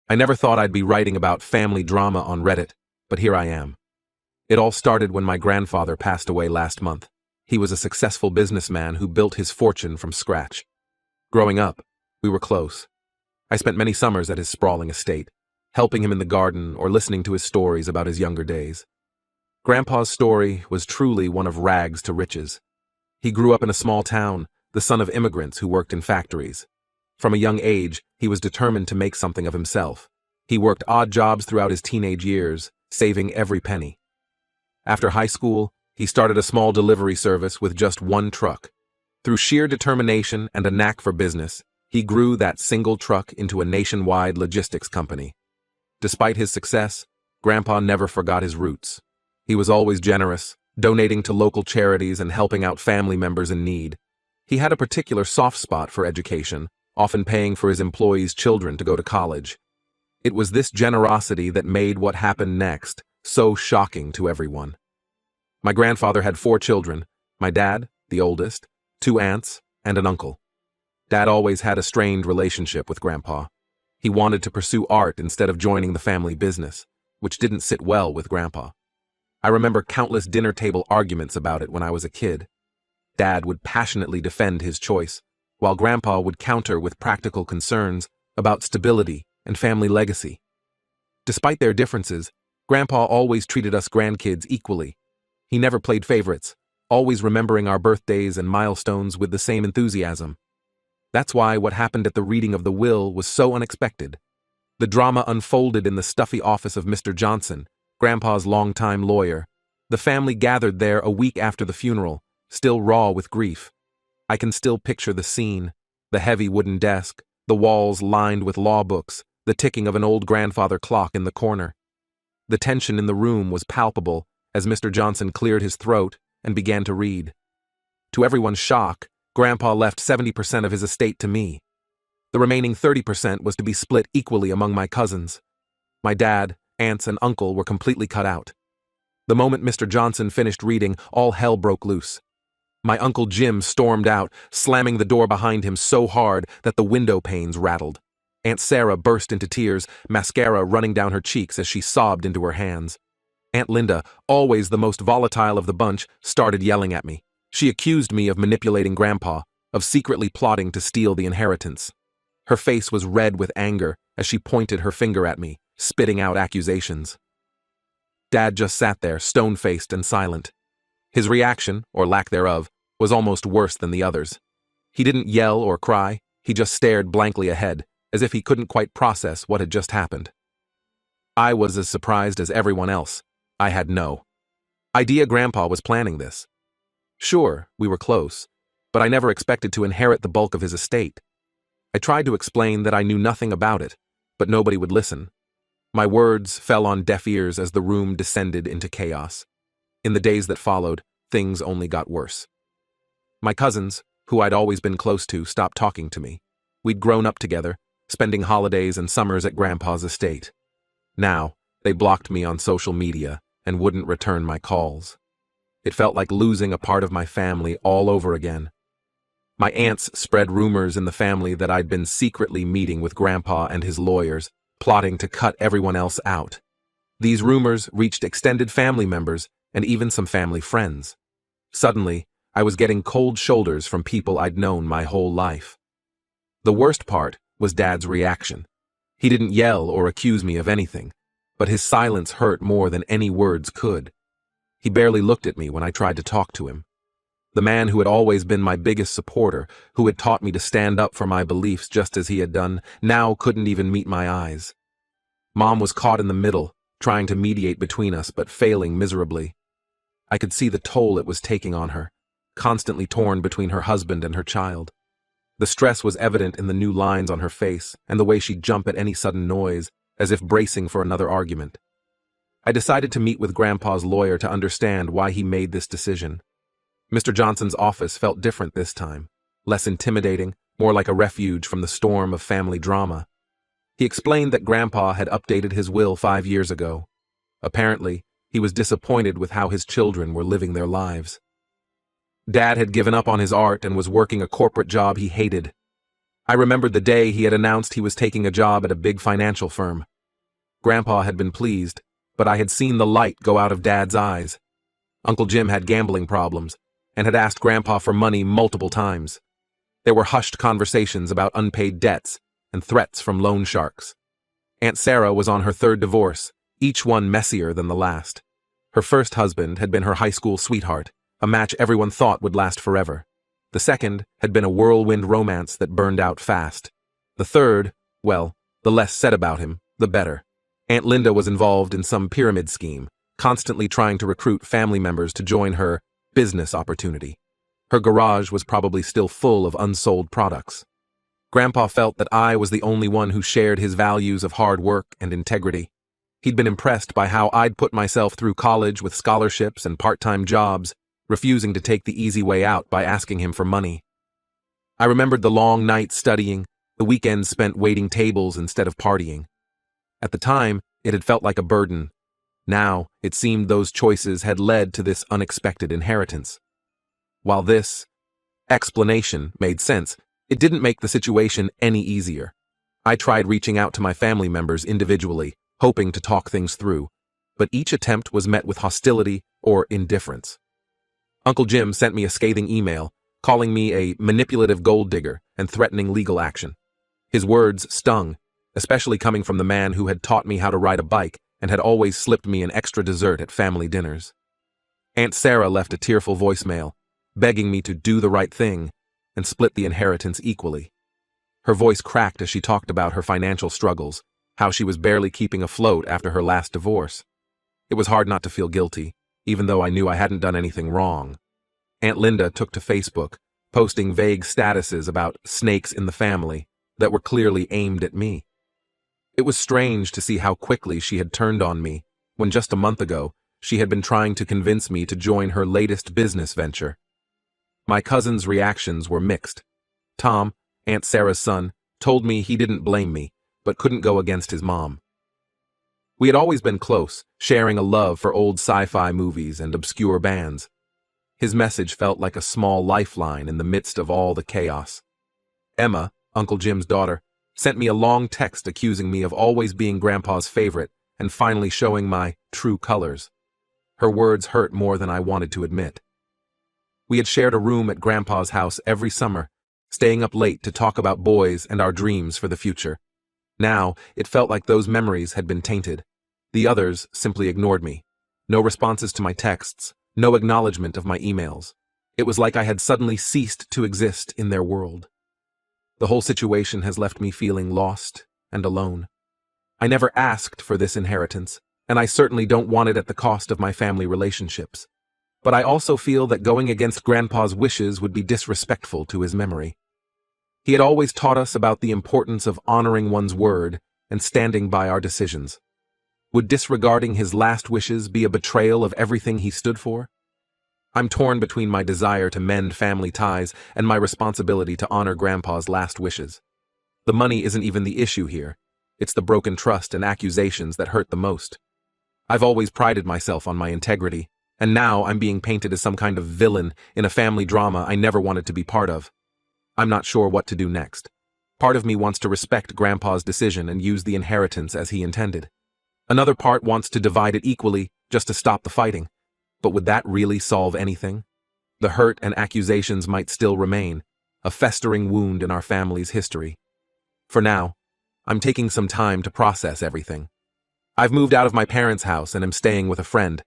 I never thought I'd be writing about family drama on Reddit, but here I am. It all started when my grandfather passed away last month. He was a successful businessman who built his fortune from scratch. Growing up, we were close. I spent many summers at his sprawling estate, helping him in the garden or listening to his stories about his younger days. Grandpa's story was truly one of rags to riches. He grew up in a small town, the son of immigrants who worked in factories. From a young age, he was determined to make something of himself. He worked odd jobs throughout his teenage years, saving every penny. After high school, he started a small delivery service with just one truck. Through sheer determination and a knack for business, he grew that single truck into a nationwide logistics company. Despite his success, Grandpa never forgot his roots. He was always generous, donating to local charities and helping out family members in need. He had a particular soft spot for education, often paying for his employees' children to go to college. It was this generosity that made what happened next so shocking to everyone. My grandfather had 4 children, my dad, the oldest, 2 aunts, and an uncle. Dad always had a strained relationship with Grandpa. He wanted to pursue art instead of joining the family business, which didn't sit well with Grandpa. I remember countless dinner table arguments about it when I was a kid. Dad would passionately defend his choice, while Grandpa would counter with practical concerns about stability and family legacy. Despite their differences, Grandpa always treated us grandkids equally. He never played favorites, always remembering our birthdays and milestones with the same enthusiasm. That's why what happened at the reading of the will was so unexpected. The drama unfolded in the stuffy office of Mr. Johnson, Grandpa's longtime lawyer. The family gathered there a week after the funeral, still raw with grief. I can still picture the scene, the heavy wooden desk, the walls lined with law books, the ticking of an old grandfather clock in the corner. The tension in the room was palpable as Mr. Johnson cleared his throat and began to read. To everyone's shock, Grandpa left 70% of his estate to me. The remaining 30% was to be split equally among my cousins. My dad, aunts, and uncle were completely cut out. The moment Mr. Johnson finished reading, all hell broke loose. My Uncle Jim stormed out, slamming the door behind him so hard that the window panes rattled. Aunt Sarah burst into tears, mascara running down her cheeks as she sobbed into her hands. Aunt Linda, always the most volatile of the bunch, started yelling at me. She accused me of manipulating Grandpa, of secretly plotting to steal the inheritance. Her face was red with anger as she pointed her finger at me, spitting out accusations. Dad just sat there, stone-faced and silent. His reaction, or lack thereof, was almost worse than the others. He didn't yell or cry, he just stared blankly ahead, as if he couldn't quite process what had just happened. I was as surprised as everyone else. I had no idea Grandpa was planning this. Sure, we were close, but I never expected to inherit the bulk of his estate. I tried to explain that I knew nothing about it, but nobody would listen. My words fell on deaf ears as the room descended into chaos. In the days that followed, things only got worse. My cousins, who I'd always been close to, stopped talking to me. We'd grown up together, spending holidays and summers at Grandpa's estate. Now, they blocked me on social media and wouldn't return my calls. It felt like losing a part of my family all over again. My aunts spread rumors in the family that I'd been secretly meeting with Grandpa and his lawyers, plotting to cut everyone else out. These rumors reached extended family members and even some family friends. Suddenly, I was getting cold shoulders from people I'd known my whole life. The worst part was Dad's reaction. He didn't yell or accuse me of anything, but his silence hurt more than any words could. He barely looked at me when I tried to talk to him. The man who had always been my biggest supporter, who had taught me to stand up for my beliefs just as he had done, now couldn't even meet my eyes. Mom was caught in the middle, trying to mediate between us but failing miserably. I could see the toll it was taking on her, constantly torn between her husband and her child. The stress was evident in the new lines on her face and the way she'd jump at any sudden noise, as if bracing for another argument. I decided to meet with Grandpa's lawyer to understand why he made this decision. Mr. Johnson's office felt different this time, less intimidating, more like a refuge from the storm of family drama. He explained that Grandpa had updated his will 5 years ago. Apparently, he was disappointed with how his children were living their lives. Dad had given up on his art and was working a corporate job he hated. I remembered the day he had announced he was taking a job at a big financial firm. Grandpa had been pleased, but I had seen the light go out of Dad's eyes. Uncle Jim had gambling problems and had asked Grandpa for money multiple times. There were hushed conversations about unpaid debts and threats from loan sharks. Aunt Sarah was on her third divorce, each one messier than the last. Her first husband had been her high school sweetheart, a match everyone thought would last forever. The second had been a whirlwind romance that burned out fast. The third, well, the less said about him, the better. Aunt Linda was involved in some pyramid scheme, constantly trying to recruit family members to join her business opportunity. Her garage was probably still full of unsold products. Grandpa felt that I was the only one who shared his values of hard work and integrity. He'd been impressed by how I'd put myself through college with scholarships and part-time jobs, refusing to take the easy way out by asking him for money. I remembered the long nights studying, the weekends spent waiting tables instead of partying. At the time, it had felt like a burden. Now, it seemed those choices had led to this unexpected inheritance. While this explanation made sense, it didn't make the situation any easier. I tried reaching out to my family members individually, hoping to talk things through, but each attempt was met with hostility or indifference. Uncle Jim sent me a scathing email, calling me a manipulative gold digger and threatening legal action. His words stung, especially coming from the man who had taught me how to ride a bike and had always slipped me an extra dessert at family dinners. Aunt Sarah left a tearful voicemail, begging me to do the right thing and split the inheritance equally. Her voice cracked as she talked about her financial struggles, how she was barely keeping afloat after her last divorce. It was hard not to feel guilty, even though I knew I hadn't done anything wrong. Aunt Linda took to Facebook, posting vague statuses about snakes in the family that were clearly aimed at me. It was strange to see how quickly she had turned on me, when just a month ago, she had been trying to convince me to join her latest business venture. My cousin's reactions were mixed. Tom, Aunt Sarah's son, told me he didn't blame me, but couldn't go against his mom. We had always been close, sharing a love for old sci-fi movies and obscure bands. His message felt like a small lifeline in the midst of all the chaos. Emma, Uncle Jim's daughter, sent me a long text accusing me of always being Grandpa's favorite and finally showing my true colors. Her words hurt more than I wanted to admit. We had shared a room at Grandpa's house every summer, staying up late to talk about boys and our dreams for the future. Now, it felt like those memories had been tainted. The others simply ignored me. No responses to my texts, no acknowledgement of my emails. It was like I had suddenly ceased to exist in their world. The whole situation has left me feeling lost and alone. I never asked for this inheritance, and I certainly don't want it at the cost of my family relationships. But I also feel that going against Grandpa's wishes would be disrespectful to his memory. He had always taught us about the importance of honoring one's word and standing by our decisions. Would disregarding his last wishes be a betrayal of everything he stood for? I'm torn between my desire to mend family ties and my responsibility to honor Grandpa's last wishes. The money isn't even the issue here. It's the broken trust and accusations that hurt the most. I've always prided myself on my integrity, and now I'm being painted as some kind of villain in a family drama I never wanted to be part of. I'm not sure what to do next. Part of me wants to respect Grandpa's decision and use the inheritance as he intended. Another part wants to divide it equally just to stop the fighting. But would that really solve anything? The hurt and accusations might still remain, a festering wound in our family's history. For now, I'm taking some time to process everything. I've moved out of my parents' house and am staying with a friend.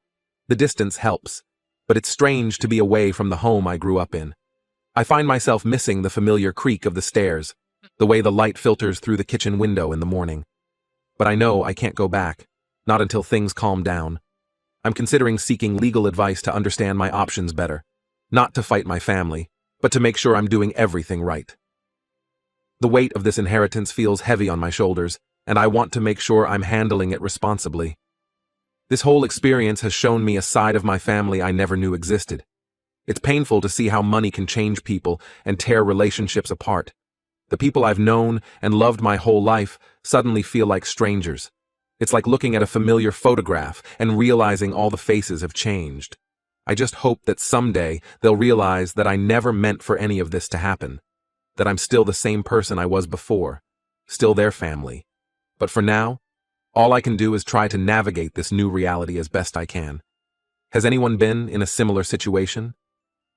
The distance helps, but it's strange to be away from the home I grew up in. I find myself missing the familiar creak of the stairs, the way the light filters through the kitchen window in the morning. But I know I can't go back, not until things calm down. I'm considering seeking legal advice to understand my options better, not to fight my family, but to make sure I'm doing everything right. The weight of this inheritance feels heavy on my shoulders, and I want to make sure I'm handling it responsibly. This whole experience has shown me a side of my family I never knew existed. It's painful to see how money can change people and tear relationships apart. The people I've known and loved my whole life suddenly feel like strangers. It's like looking at a familiar photograph and realizing all the faces have changed. I just hope that someday they'll realize that I never meant for any of this to happen. that I'm still the same person I was before, still their family. But for now, all I can do is try to navigate this new reality as best I can. Has anyone been in a similar situation?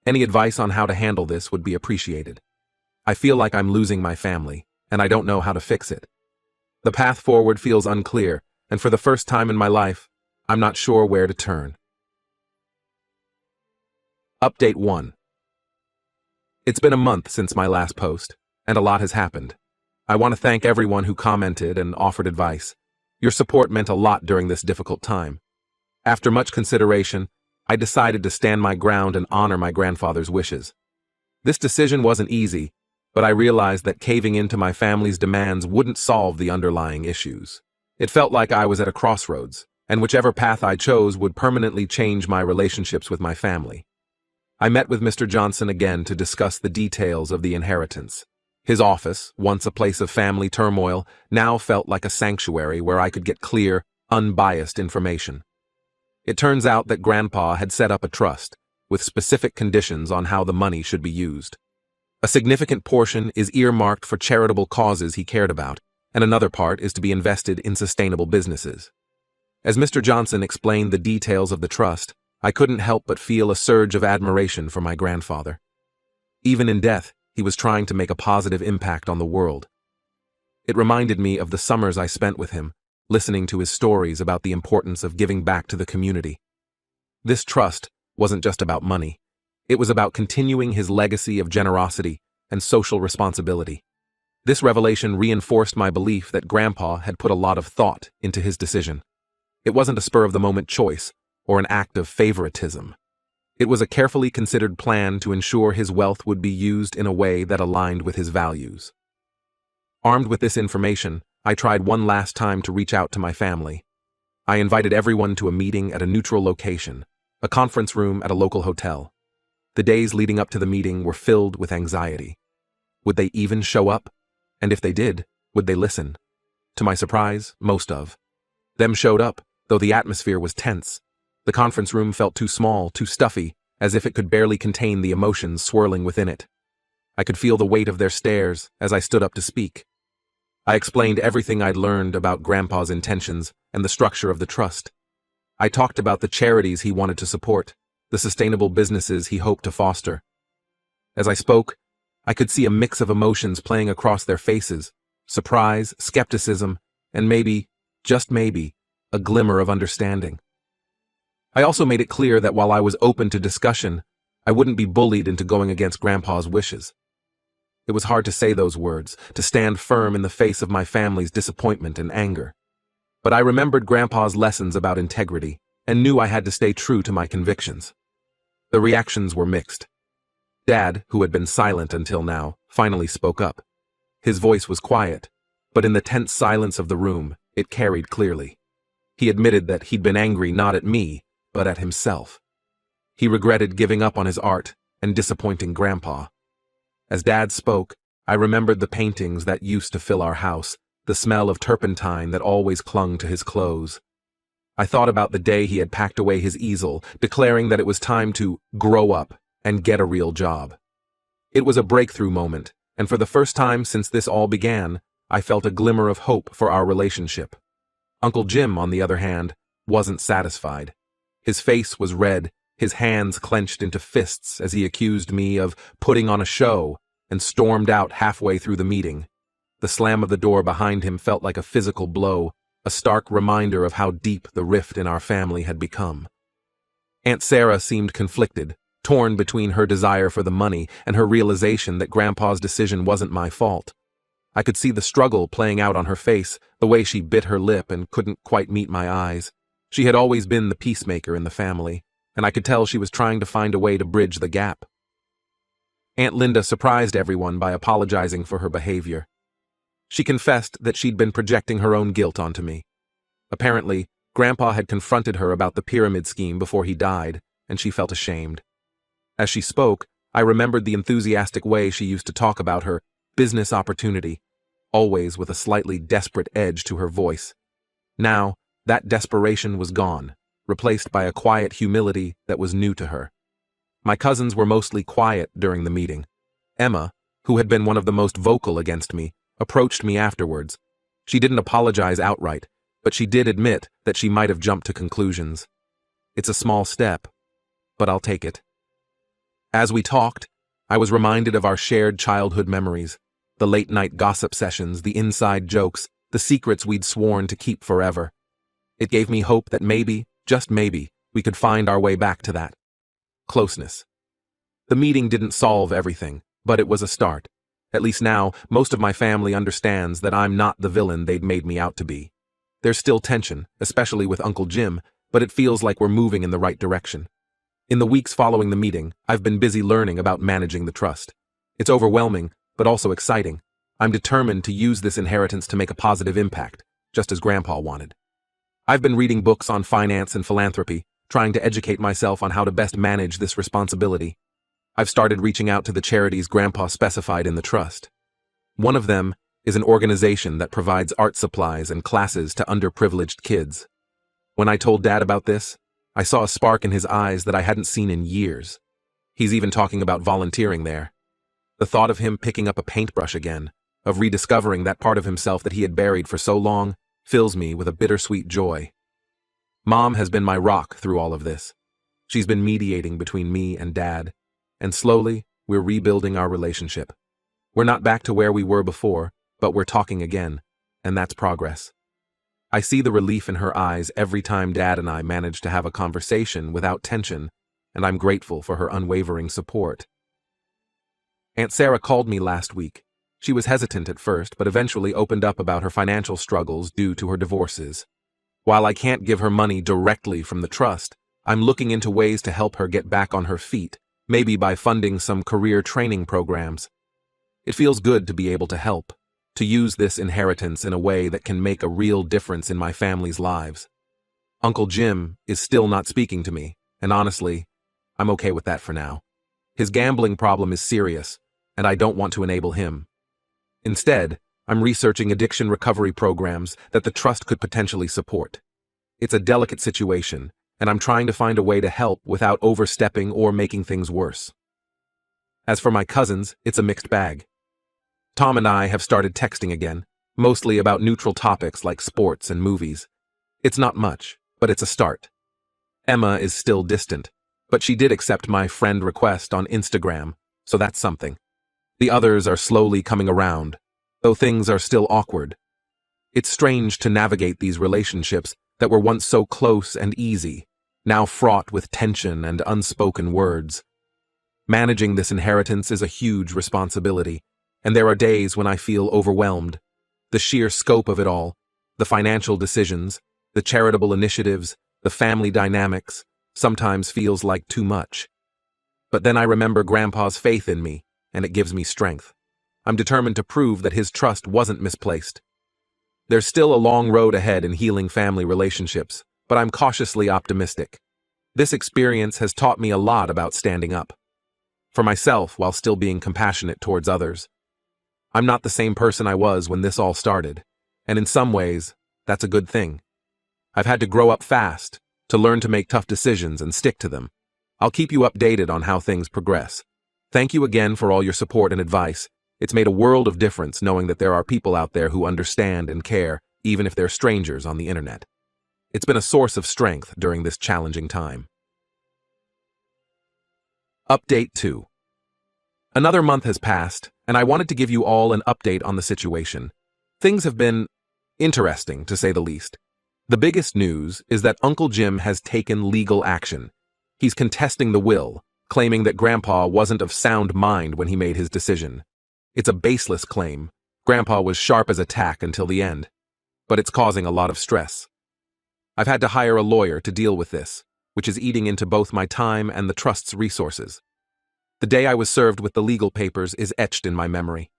Any advice on how to handle this would be appreciated. I feel like I'm losing my family, and I don't know how to fix it. The path forward feels unclear, and for the first time in my life, I'm not sure where to turn. Update 1. It's been a month since my last post, and a lot has happened. I want to thank everyone who commented and offered advice. Your support meant a lot during this difficult time. After much consideration, I decided to stand my ground and honor my grandfather's wishes. This decision wasn't easy, but I realized that caving into my family's demands wouldn't solve the underlying issues. It felt like I was at a crossroads, and whichever path I chose would permanently change my relationships with my family. I met with Mr. Johnson again to discuss the details of the inheritance. His office, once a place of family turmoil, now felt like a sanctuary where I could get clear, unbiased information. It turns out that Grandpa had set up a trust, with specific conditions on how the money should be used. A significant portion is earmarked for charitable causes he cared about, and another part is to be invested in sustainable businesses. As Mr. Johnson explained the details of the trust, I couldn't help but feel a surge of admiration for my grandfather. Even in death, he was trying to make a positive impact on the world. It reminded me of the summers I spent with him, listening to his stories about the importance of giving back to the community. This trust wasn't just about money. It was about continuing his legacy of generosity and social responsibility. This revelation reinforced my belief that Grandpa had put a lot of thought into his decision. It wasn't a spur-of-the-moment choice or an act of favoritism. It was a carefully considered plan to ensure his wealth would be used in a way that aligned with his values. Armed with this information, I tried one last time to reach out to my family. I invited everyone to a meeting at a neutral location, a conference room at a local hotel. The days leading up to the meeting were filled with anxiety. Would they even show up? And if they did, would they listen? To my surprise, most of them showed up, though the atmosphere was tense. The conference room felt too small, too stuffy, as if it could barely contain the emotions swirling within it. I could feel the weight of their stares as I stood up to speak. I explained everything I'd learned about Grandpa's intentions and the structure of the trust. I talked about the charities he wanted to support, the sustainable businesses he hoped to foster. As I spoke, I could see a mix of emotions playing across their faces: surprise, skepticism, and maybe, just maybe, a glimmer of understanding. I also made it clear that while I was open to discussion, I wouldn't be bullied into going against Grandpa's wishes. It was hard to say those words, to stand firm in the face of my family's disappointment and anger. But I remembered Grandpa's lessons about integrity and knew I had to stay true to my convictions. The reactions were mixed. Dad, who had been silent until now, finally spoke up. His voice was quiet, but in the tense silence of the room, it carried clearly. He admitted that he'd been angry not at me, but at himself. He regretted giving up on his art and disappointing Grandpa. As Dad spoke, I remembered the paintings that used to fill our house, the smell of turpentine that always clung to his clothes. I thought about the day he had packed away his easel, declaring that it was time to grow up and get a real job. It was a breakthrough moment, and for the first time since this all began, I felt a glimmer of hope for our relationship. Uncle Jim, on the other hand, wasn't satisfied. His face was red, his hands clenched into fists as he accused me of putting on a show and stormed out halfway through the meeting. The slam of the door behind him felt like a physical blow, a stark reminder of how deep the rift in our family had become. Aunt Sarah seemed conflicted, torn between her desire for the money and her realization that Grandpa's decision wasn't my fault. I could see the struggle playing out on her face, the way she bit her lip and couldn't quite meet my eyes. She had always been the peacemaker in the family, and I could tell she was trying to find a way to bridge the gap. Aunt Linda surprised everyone by apologizing for her behavior. She confessed that she'd been projecting her own guilt onto me. Apparently, Grandpa had confronted her about the pyramid scheme before he died, and she felt ashamed. As she spoke, I remembered the enthusiastic way she used to talk about her business opportunity, always with a slightly desperate edge to her voice. Now, that desperation was gone, replaced by a quiet humility that was new to her. My cousins were mostly quiet during the meeting. Emma, who had been one of the most vocal against me, approached me afterwards. She didn't apologize outright, but she did admit that she might have jumped to conclusions. It's a small step, but I'll take it. As we talked, I was reminded of our shared childhood memories, the late-night gossip sessions, the inside jokes, the secrets we'd sworn to keep forever. It gave me hope that maybe, just maybe, we could find our way back to that closeness. The meeting didn't solve everything, but it was a start. At least now, most of my family understands that I'm not the villain they'd made me out to be. There's still tension, especially with Uncle Jim, but it feels like we're moving in the right direction. In the weeks following the meeting, I've been busy learning about managing the trust. It's overwhelming, but also exciting. I'm determined to use this inheritance to make a positive impact, just as Grandpa wanted. I've been reading books on finance and philanthropy, trying to educate myself on how to best manage this responsibility. I've started reaching out to the charities Grandpa specified in the trust. One of them is an organization that provides art supplies and classes to underprivileged kids. When I told Dad about this, I saw a spark in his eyes that I hadn't seen in years. He's even talking about volunteering there. The thought of him picking up a paintbrush again, of rediscovering that part of himself that he had buried for so long, fills me with a bittersweet joy. Mom has been my rock through all of this. She's been mediating between me and Dad, and slowly, we're rebuilding our relationship. We're not back to where we were before, but we're talking again, and that's progress. I see the relief in her eyes every time Dad and I manage to have a conversation without tension, and I'm grateful for her unwavering support. Aunt Sarah called me last week. She was hesitant at first, but eventually opened up about her financial struggles due to her divorces. While I can't give her money directly from the trust, I'm looking into ways to help her get back on her feet, maybe by funding some career training programs. It feels good to be able to help, to use this inheritance in a way that can make a real difference in my family's lives. Uncle Jim is still not speaking to me, and honestly, I'm okay with that for now. His gambling problem is serious, and I don't want to enable him. Instead, I'm researching addiction recovery programs that the trust could potentially support. It's a delicate situation, and I'm trying to find a way to help without overstepping or making things worse. As for my cousins, it's a mixed bag. Tom and I have started texting again, mostly about neutral topics like sports and movies. It's not much, but it's a start. Emma is still distant, but she did accept my friend request on Instagram, so that's something. The others are slowly coming around, though things are still awkward. It's strange to navigate these relationships that were once so close and easy, now fraught with tension and unspoken words. Managing this inheritance is a huge responsibility, and there are days when I feel overwhelmed. The sheer scope of it all, the financial decisions, the charitable initiatives, the family dynamics, sometimes feels like too much. But then I remember Grandpa's faith in me, and it gives me strength. I'm determined to prove that his trust wasn't misplaced. There's still a long road ahead in healing family relationships, but I'm cautiously optimistic. This experience has taught me a lot about standing up for myself while still being compassionate towards others. I'm not the same person I was when this all started, and in some ways, that's a good thing. I've had to grow up fast, to learn to make tough decisions and stick to them. I'll keep you updated on how things progress. Thank you again for all your support and advice. It's made a world of difference knowing that there are people out there who understand and care, even if they're strangers on the internet. It's been a source of strength during this challenging time. Update 2. Another month has passed, and I wanted to give you all an update on the situation. Things have been interesting, to say the least. The biggest news is that Uncle Jim has taken legal action. He's contesting the will, claiming that Grandpa wasn't of sound mind when he made his decision. It's a baseless claim. Grandpa was sharp as a tack until the end. But it's causing a lot of stress. I've had to hire a lawyer to deal with this, which is eating into both my time and the trust's resources. The day I was served with the legal papers is etched in my memory.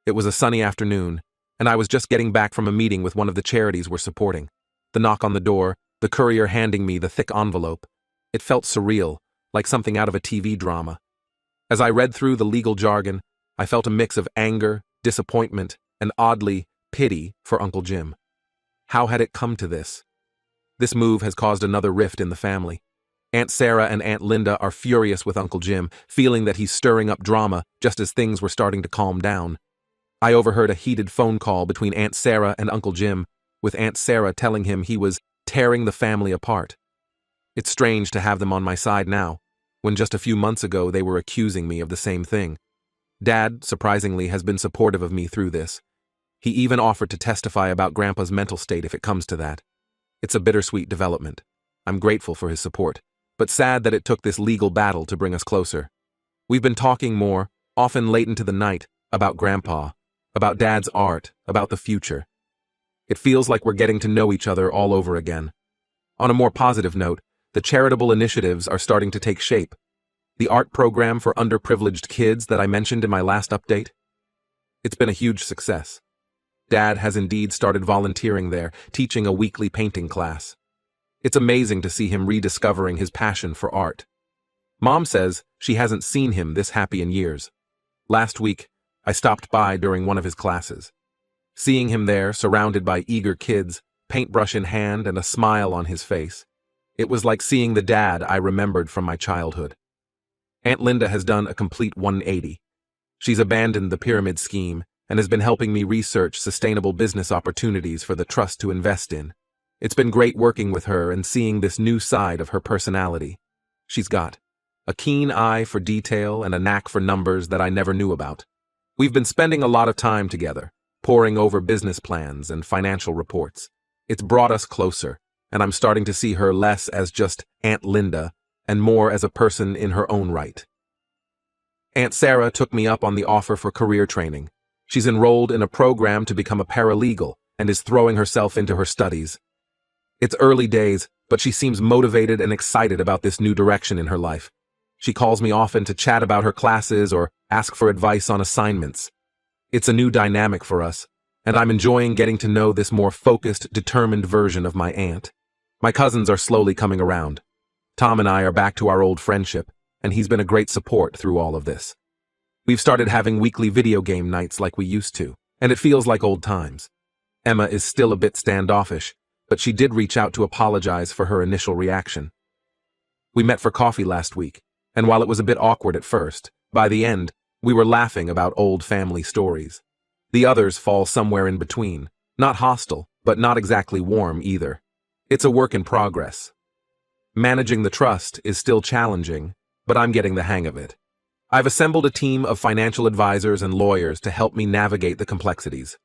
It was a sunny afternoon, and I was just getting back from a meeting with one of the charities we're supporting. The knock on the door, the courier handing me the thick envelope. It felt surreal, like something out of a TV drama. As I read through the legal jargon, I felt a mix of anger, disappointment, and oddly, pity for Uncle Jim. How had it come to this? This move has caused another rift in the family. Aunt Sarah and Aunt Linda are furious with Uncle Jim, feeling that he's stirring up drama just as things were starting to calm down. I overheard a heated phone call between Aunt Sarah and Uncle Jim, with Aunt Sarah telling him he was tearing the family apart. It's strange to have them on my side now, when just a few months ago they were accusing me of the same thing. Dad, surprisingly, has been supportive of me through this. He even offered to testify about Grandpa's mental state if it comes to that. It's a bittersweet development. I'm grateful for his support, but sad that it took this legal battle to bring us closer. We've been talking more, often late into the night, about Grandpa, about Dad's art, about the future. It feels like we're getting to know each other all over again. On a more positive note, the charitable initiatives are starting to take shape. The art program for underprivileged kids that I mentioned in my last update? It's been a huge success. Dad has indeed started volunteering there, teaching a weekly painting class. It's amazing to see him rediscovering his passion for art. Mom says she hasn't seen him this happy in years. Last week, I stopped by during one of his classes. Seeing him there, surrounded by eager kids, paintbrush in hand and a smile on his face, it was like seeing the dad I remembered from my childhood. Aunt Linda has done a complete 180. She's abandoned the pyramid scheme and has been helping me research sustainable business opportunities for the trust to invest in. It's been great working with her and seeing this new side of her personality. She's got a keen eye for detail and a knack for numbers that I never knew about. We've been spending a lot of time together, poring over business plans and financial reports. It's brought us closer, and I'm starting to see her less as just Aunt Linda and more as a person in her own right. Aunt Sarah took me up on the offer for career training. She's enrolled in a program to become a paralegal and is throwing herself into her studies. It's early days, but she seems motivated and excited about this new direction in her life. She calls me often to chat about her classes or ask for advice on assignments. It's a new dynamic for us, and I'm enjoying getting to know this more focused, determined version of my aunt. My cousins are slowly coming around. Tom and I are back to our old friendship, and he's been a great support through all of this. We've started having weekly video game nights like we used to, and it feels like old times. Emma is still a bit standoffish, but she did reach out to apologize for her initial reaction. We met for coffee last week, and while it was a bit awkward at first, by the end, we were laughing about old family stories. The others fall somewhere in between, not hostile, but not exactly warm either. It's a work in progress. Managing the trust is still challenging, but I'm getting the hang of it. I've assembled a team of financial advisors and lawyers to help me navigate the complexities.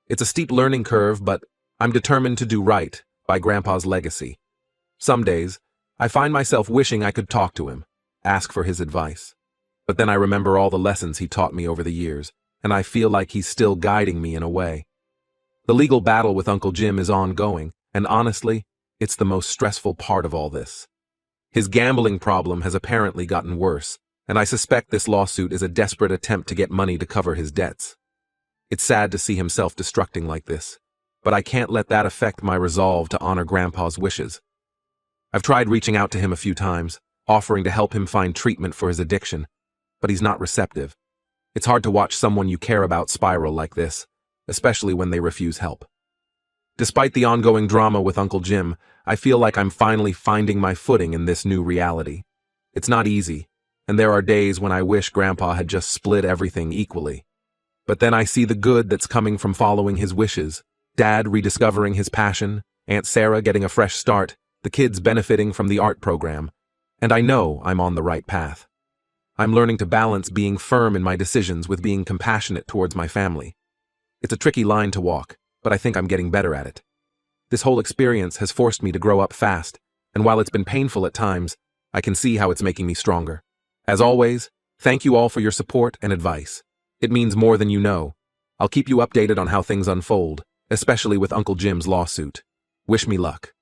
It's a steep learning curve, but I'm determined to do right by Grandpa's legacy. Some days, I find myself wishing I could talk to him, ask for his advice. But then I remember all the lessons he taught me over the years, and I feel like he's still guiding me in a way. The legal battle with Uncle Jim is ongoing, and honestly, it's the most stressful part of all this. His gambling problem has apparently gotten worse, and I suspect this lawsuit is a desperate attempt to get money to cover his debts. It's sad to see him self-destructing like this, but I can't let that affect my resolve to honor Grandpa's wishes. I've tried reaching out to him a few times, offering to help him find treatment for his addiction, but he's not receptive. It's hard to watch someone you care about spiral like this, especially when they refuse help. Despite the ongoing drama with Uncle Jim, I feel like I'm finally finding my footing in this new reality. It's not easy, and there are days when I wish Grandpa had just split everything equally. But then I see the good that's coming from following his wishes. Dad rediscovering his passion, Aunt Sarah getting a fresh start, the kids benefiting from the art program, and I know I'm on the right path. I'm learning to balance being firm in my decisions with being compassionate towards my family. It's a tricky line to walk, but I think I'm getting better at it. This whole experience has forced me to grow up fast, and while it's been painful at times, I can see how it's making me stronger. As always, thank you all for your support and advice. It means more than you know. I'll keep you updated on how things unfold, especially with Uncle Jim's lawsuit. Wish me luck.